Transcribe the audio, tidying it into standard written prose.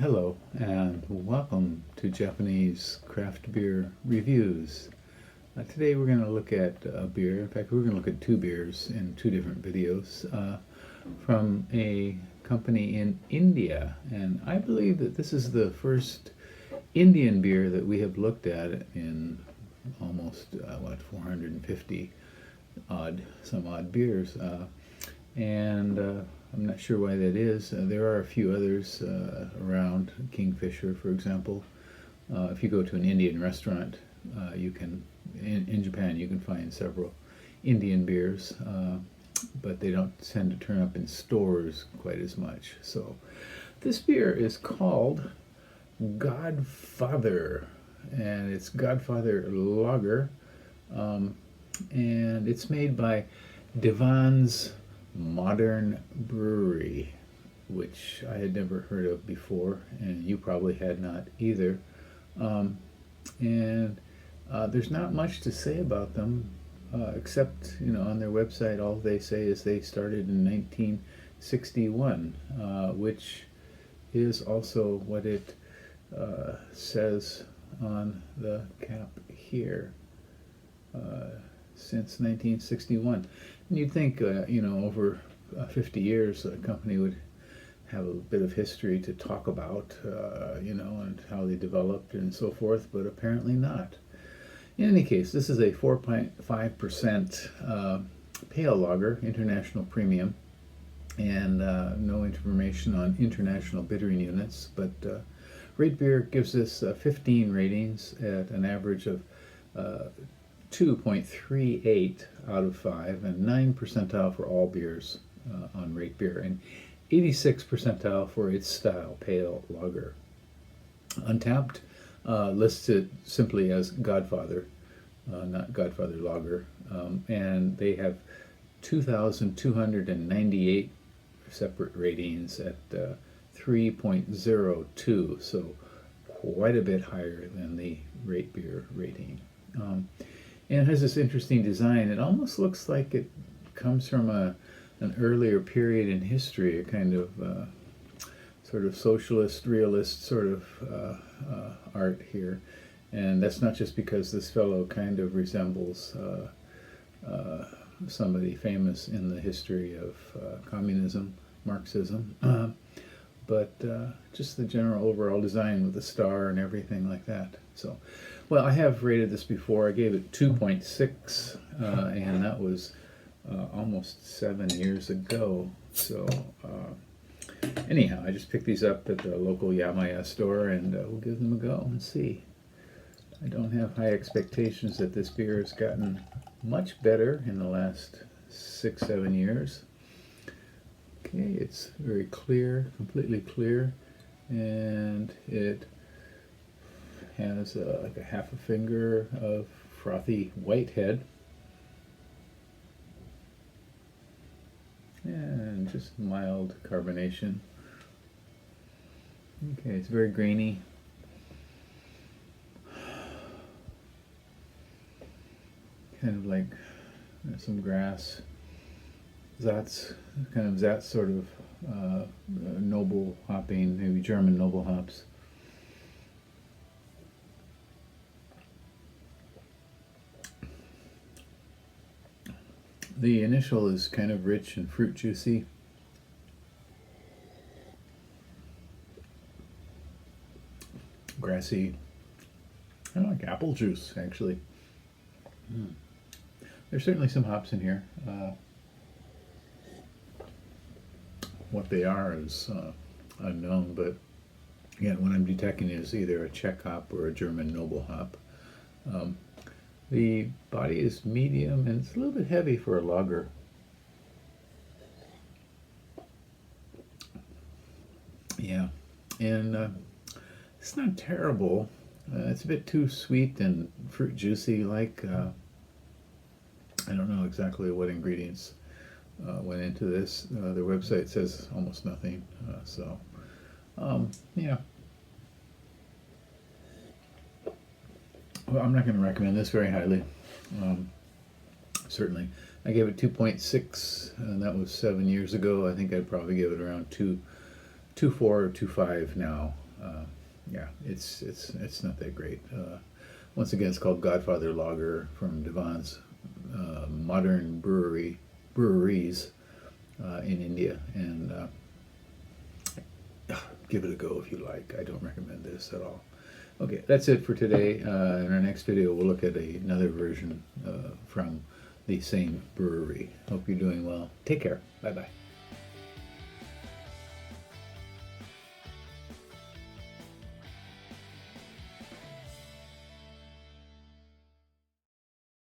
Hello and welcome to Japanese craft beer reviews. Today we're going to look at a beer. In fact, we're going to look at two beers in two different videos from a company in India. And I believe that this is the first Indian beer that we have looked at in almost 450 some odd beers. I'm not sure why that is. There are a few others around, Kingfisher, for example. If you go to an Indian restaurant, you can, in Japan, you can find several Indian beers, but they don't tend to turn up in stores quite as much. So this beer is called Godfather, and it's Godfather Lager, and it's made by Devans Modern Brewery, which I had never heard of before, and you probably had not either. There's not much to say about them, except, on their website, all they say is they started in 1961, which is also what it says on the cap here. Since 1961. And you'd think, over 50 years, a company would have a bit of history to talk about, and how they developed and so forth, but apparently not. In any case, this is a 4.5% pale lager, international premium, and no information on international bittering units, but RateBeer gives this 15 ratings at an average of 2.38 out of 5, and 9 percentile for all beers on RateBeer, and 86 percentile for its style, pale lager. Untapped lists it simply as Godfather, not Godfather Lager, and they have 2,298 separate ratings at 3.02, so quite a bit higher than the RateBeer rating. And it has this interesting design. It almost looks like it comes from an earlier period in history, a kind of sort of socialist, realist sort of art here. And that's not just because this fellow kind of resembles somebody famous in the history of communism, Marxism, but just the general overall design with the star and everything like that. So, well, I have rated this before. I gave it 2.6, and that was almost 7 years ago. So, anyhow, I just picked these up at the local Yamaya store, and we'll give them a go and see. I don't have high expectations that this beer has gotten much better in the last 6-7 years. Okay, it's very clear, completely clear, and it has like a half a finger of frothy white head, and just mild carbonation. Okay, it's very grainy. Kind of like some grass. That's sort of noble hopping, maybe German noble hops. The initial is kind of rich and fruit juicy. Grassy. I like apple juice, actually. There's certainly some hops in here. What they are is unknown, but again, what I'm detecting is either a Czech hop or a German noble hop. The body is medium, and it's a little bit heavy for a lager. Yeah, and it's not terrible. It's a bit too sweet and fruit juicy, like I don't know exactly what ingredients went into this. Their website says almost nothing, yeah. Well, I'm not going to recommend this very highly. Certainly. I gave it 2.6, and that was 7 years ago. I think I'd probably give it around 2.4 or 2.5 now. yeah, it's not that great. Once again, it's called Godfather Lager from Devans, modern breweries in India, and give it a go if you like. I don't recommend this at all. Okay, that's it for today. In our next video, we'll look at another version from the same brewery. Hope you're doing well. Take care. Bye-bye.